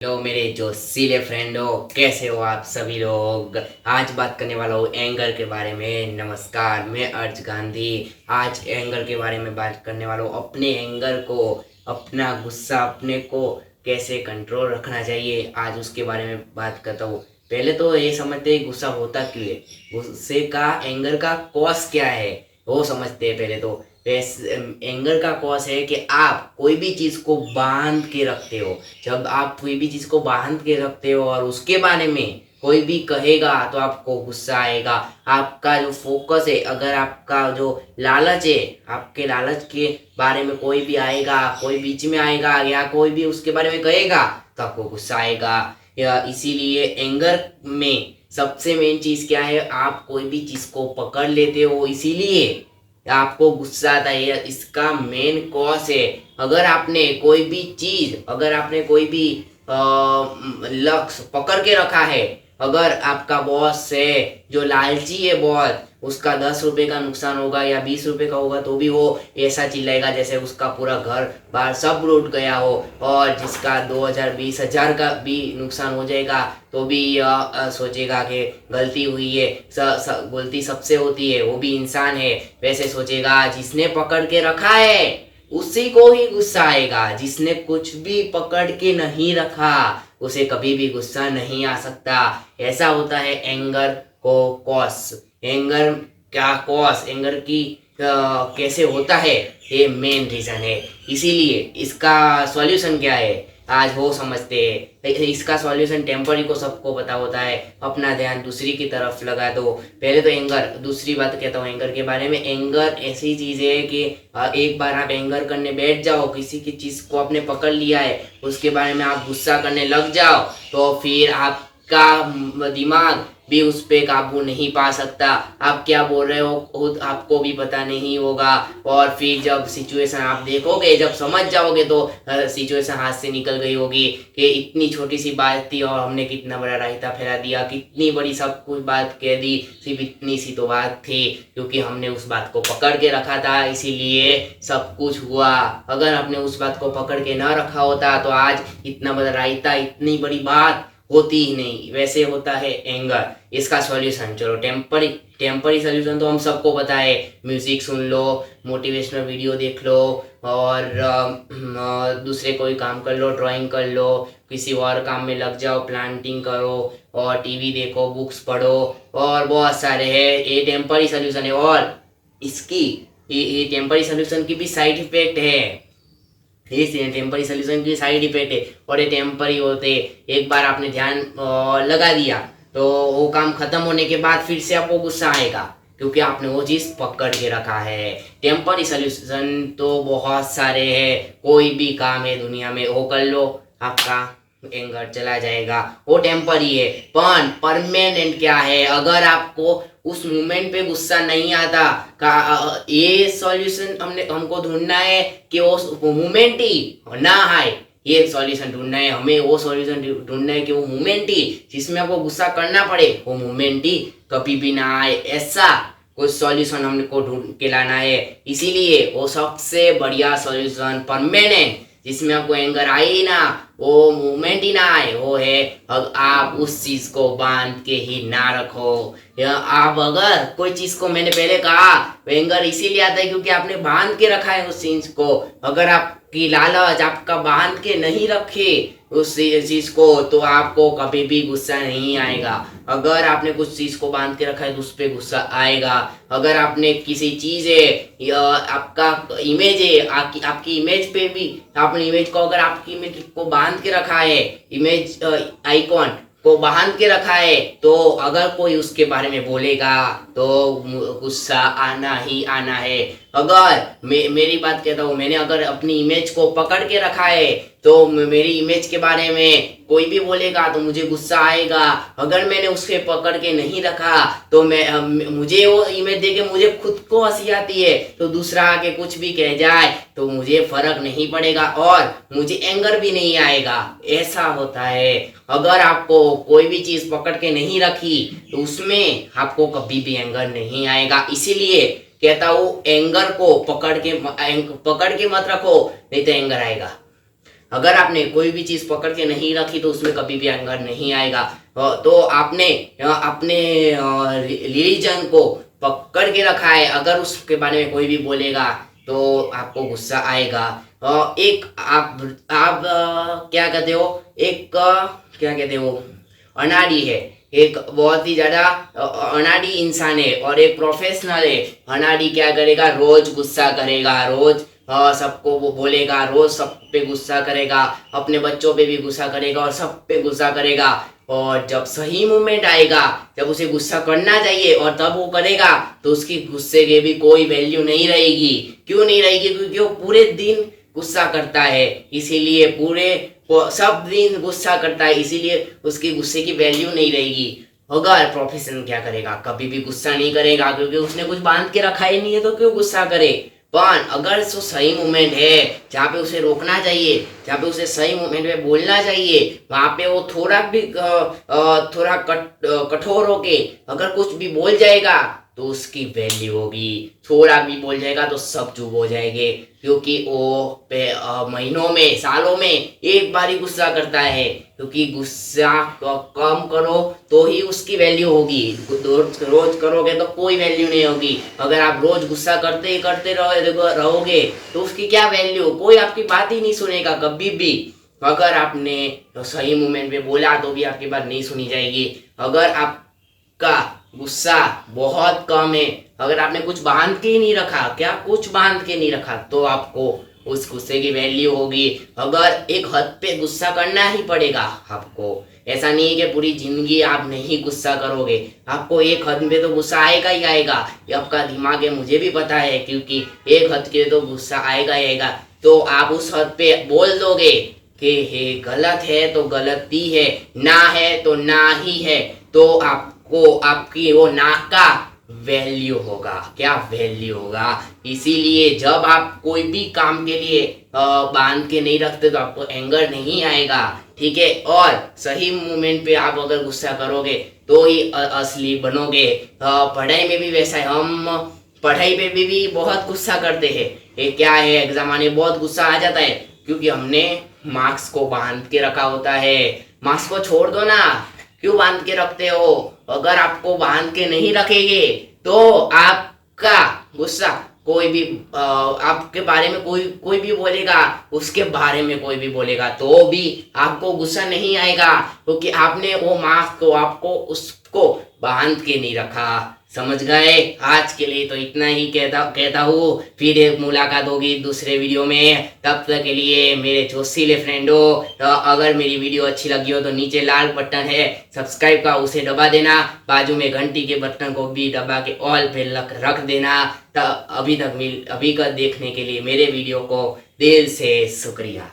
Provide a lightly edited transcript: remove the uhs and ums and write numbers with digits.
Hello मेरे जोशीले friend हो, कैसे हो आप सभी लोग। आज बात करने वाला हूँ एंगर के बारे में। नमस्कार, मैं अर्ज गांधी। आज एंगर के बारे में बात करने वाला हूँ। अपने एंगर को, अपना गुस्सा अपने को कैसे कंट्रोल रखना चाहिए, आज उसके बारे में बात करता हूँ। पहले तो ये समझते हैं गुस्सा होता क्यों है, गुस्से का, एंगर का कॉज क्या है, वो समझते हैं पहले तो। एंगर का कॉज है कि आप कोई भी चीज को बांध के रखते हो। जब आप कोई भी चीज को बांध के रखते हो और उसके बारे में कोई भी कहेगा तो आपको गुस्सा आएगा। आपका जो फोकस है, अगर आपका जो लालच है, आपके लालच के बारे में कोई भी आएगा, कोई बीच में आएगा या कोई भी उसके बारे में कहेगा तो आपको गुस्सा आएगा। या इसीलिए एंगर में सबसे मेन चीज क्या है, आप कोई भी चीज को पकड़ लेते हो, इसीलिए आपको गुस्सा आता है। इसका मेन कॉज है, अगर आपने कोई भी चीज, अगर आपने कोई भी लक्ष्य पकड़ के रखा है, अगर आपका बॉस है जो लालची है बहुत, उसका 10 रुपए का नुकसान होगा या 20 रुपए का होगा तो भी वो ऐसा चिल्लाएगा जैसे उसका पूरा घर बार सब लूट गया हो। और जिसका 2000 20 हजार का भी नुकसान हो जाएगा तो भी सोचेगा कि गलती हुई है, गलती सबसे होती है, वो भी इंसान है, वैसे सोचेगा। जिसने पकड़ के रखा है उसी को ही गुस्सा आएगा। जिसने कुछ भी पकड़ के नहीं रखा उसे कभी भी गुस्सा नहीं आ सकता। ऐसा होता है एंगर को कॉस। एंगर क्या कॉस, एंगर की कैसे होता है, ये मेन रीजन है। इसीलिए इसका सॉल्यूशन क्या है आज वो समझते हैं। इसका सॉल्यूशन टेम्पररी को सबको पता होता है। अपना ध्यान दूसरी की तरफ लगा दो। पहले तो एंगर, दूसरी बात कहता हूँ एंगर के बारे में। एंगर ऐसी चीज है कि एक बार आप एंगर करने बैठ जाओ, किसी की चीज को आपने पकड़ लिया है, उसके बारे में आप गुस्सा करने लग जाओ तो फिर आपका दिमाग भी उस पे काबू नहीं पा सकता। आप क्या बोल रहे हो खुद आपको भी पता नहीं होगा। और फिर जब सिचुएशन आप देखोगे, जब समझ जाओगे तो सिचुएशन हाथ से निकल गई होगी कि इतनी छोटी सी बात थी और हमने कितना बड़ा रायता फैला दिया, कितनी बड़ी सब कुछ बात कह दी, सिर्फ इतनी सी तो बात थी क्योंकि हमने उस बात को पकड़ के रखा था, इसीलिए सब कुछ हुआ। अगर आपने उस बात को पकड़ के ना रखा होता तो आज इतना बड़ा रायता, इतनी बड़ी बात होती ही नहीं। वैसे होता है एंगर। इसका सॉल्यूशन, चलो टेम्परी टेम्परी सॉल्यूशन तो हम सबको पता है। म्यूजिक सुन लो, मोटिवेशनल वीडियो देख लो, और दूसरे कोई काम कर लो, ड्राइंग कर लो, किसी और काम में लग जाओ, प्लांटिंग करो, और टीवी देखो, बुक्स पढ़ो, और बहुत सारे हैं। ये टेम्परी सॉल्यूशन है। और इसकी ये टेम्परी सॉल्यूशन की भी साइड इफेक्ट है। ये टेम्परी सोल्यूशन की साइड इफेक्ट है और ये टेम्परी होते। एक बार आपने ध्यान लगा दिया तो वो काम खत्म होने के बाद फिर से आपको गुस्सा आएगा क्योंकि आपने वो चीज पकड़ के रखा है। टेम्परी सोल्यूशन तो बहुत सारे हैं। कोई भी काम है दुनिया में वो कर लो, आपका एंगर चला जाएगा। वो टेम्परी है। पर परमानेंट क्या है, अगर आपको उस मोमेंट पे गुस्सा नहीं आता का, ये सॉल्यूशन हमको ढूंढना है कि वो मोमेंट ही ना आए। ये सॉल्यूशन ढूंढना है हमें, वो सॉल्यूशन ढूंढना है कि वो मोमेंट ही जिसमें आपको गुस्सा करना पड़े, वो मोमेंट ही कभी भी ना आए। ऐसा कुछ सॉल्यूशन हमको ढूंढ के लाना है। इसीलिए वो सबसे बढ़िया सॉल्यूशन, परमानेंट, जिसमें आपको एंगर आए ही ना, वो मूवमेंट ही ना आए, वो है आप उस चीज को बांध के ही ना रखो। या आप अगर कोई चीज को, मैंने पहले कहा, एंगर इसीलिए आता है क्योंकि आपने बांध के रखा है उस चीज को। अगर आपकी लालच आपका बांध के नहीं रखे उस चीज को तो आपको कभी भी गुस्सा नहीं आएगा। अगर आपने कुछ चीज को बांध के रखा है तो उस पर गुस्सा आएगा। अगर आपने किसी चीज है या आपका इमेज है, आपकी इमेज पे भी, आपने इमेज को, अगर आपकी इमेज को बांध के रखा है, इमेज आइकॉन को बांध के रखा है, तो अगर कोई उसके बारे में बोलेगा तो गुस्सा आना ही आना है। अगर मेरी बात कहता हूँ, मैंने अगर अपनी इमेज को पकड़ के रखा है तो मेरी इमेज के बारे में कोई भी बोलेगा तो मुझे गुस्सा आएगा। अगर मैंने उसके पकड़ के नहीं रखा तो मुझे वो इमेज देख के मुझे खुद को हंसी आती है, तो दूसरा आके कुछ भी कह जाए तो मुझे फर्क नहीं पड़ेगा और मुझे एंगर भी नहीं आएगा। ऐसा होता है। अगर आपको कोई भी चीज पकड़ के नहीं रखी तो उसमें आपको कभी भी एंगर नहीं आएगा। इसीलिए कहता हूँ एंगर को पकड़ के मत रखो, नहीं तो एंगर आएगा। अगर आपने कोई भी चीज पकड़ के नहीं रखी तो उसमें कभी भी एंगर नहीं आएगा। तो आपने अपने रिलीजन को पकड़ के रखा है, अगर उसके बारे में कोई भी बोलेगा तो आपको गुस्सा आएगा। एक आप क्या कहते हो, एक क्या कहते हो, अनाड़ी है, एक बहुत ही ज्यादा अनाड़ी इंसान है और एक प्रोफेशनल है। अनाड़ी क्या करेगा, रोज गुस्सा करेगा, रोज सबको वो बोलेगा, रोज सब पे गुस्सा करेगा, अपने बच्चों पे भी गुस्सा करेगा और सब पे गुस्सा करेगा। और जब सही मोमेंट आएगा, जब उसे गुस्सा करना चाहिए और तब वो करेगा, तो उसकी गुस्से के भी कोई वैल्यू नहीं रहेगी। क्यों नहीं रहेगी? क्योंकि वो पूरे दिन गुस्सा करता है, इसीलिए पूरे वो सब दिन गुस्सा करता है, इसीलिए उसकी गुस्से की वैल्यू नहीं रहेगी। अगर प्रोफेशनल क्या करेगा, कभी भी गुस्सा नहीं करेगा, क्योंकि उसने कुछ बांध के रखा ही नहीं है, तो क्यों गुस्सा करे। पर अगर जो सही मोमेंट है, जहाँ पे उसे रोकना चाहिए, जहाँ पे उसे सही मोमेंट में बोलना चाहिए, वहां पे वो थोड़ा भी थोड़ा कठोर होके अगर कुछ भी बोल जाएगा तो उसकी वैल्यू होगी। थोड़ा भी बोल जाएगा तो सब चुप हो जाएंगे, क्योंकि वो महीनों में, सालों में एक बार ही गुस्सा करता है। क्योंकि गुस्सा कम करो तो ही उसकी वैल्यू होगी, रोज करोगे तो कोई वैल्यू नहीं होगी। अगर आप रोज गुस्सा करते ही करते रहोगे तो उसकी क्या वैल्यू, कोई आपकी बात ही नहीं सुनेगा कभी भी। अगर आपने सही मोमेंट पे बोला तो भी आपकी बात नहीं सुनी जाएगी। अगर आपका गुस्सा बहुत कम है, अगर आपने कुछ बांध के ही नहीं रखा, क्या कुछ बांध के नहीं रखा, तो आपको उस गुस्से की वैल्यू होगी। अगर एक हद पे गुस्सा करना ही पड़ेगा आपको, ऐसा नहीं है कि पूरी जिंदगी आप नहीं गुस्सा करोगे, आपको एक हद पे तो गुस्सा आएगा ही आएगा। ये आपका दिमाग है, मुझे भी पता है, क्योंकि एक हद के तो गुस्सा आएगा ही आएगा। तो आप उस हद पे बोल दोगे कि हे गलत है तो गलत ही है, ना है तो ना ही है, तो आपको आपकी वो ना का वैल्यू होगा। क्या वैल्यू होगा? इसीलिए जब आप कोई भी काम के लिए बांध के नहीं रखते तो आपको एंगर नहीं आएगा, ठीक है। और सही मोमेंट पे आप अगर गुस्सा करोगे तो ही असली बनोगे। पढ़ाई में भी वैसा है, हम पढ़ाई पे भी बहुत गुस्सा करते हैं। ये क्या है, एग्जाम आने बहुत गुस्सा आ जाता है, क्योंकि हमने मार्क्स को बांध के रखा होता है। मार्क्स को छोड़ दो ना, क्यों बांध के रखते हो? अगर आपको बांध के नहीं रखेंगे तो आपका गुस्सा कोई भी आपके बारे में कोई भी बोलेगा, उसके बारे में कोई भी बोलेगा तो भी आपको गुस्सा नहीं आएगा, क्योंकि आपने वो मार्क्स को, आपको उसको बांध के नहीं रखा। समझ गए? आज के लिए तो इतना ही कहता हूँ, फिर एक मुलाकात होगी दूसरे वीडियो में। तब तक के लिए मेरे जोशीले फ्रेंडों, तो अगर मेरी वीडियो अच्छी लगी हो तो नीचे लाल बटन है सब्सक्राइब का, उसे दबा देना, बाजू में घंटी के बटन को भी दबा के ऑल पे रख देना। तो अभी का देखने के लिए मेरे वीडियो को दिल से शुक्रिया।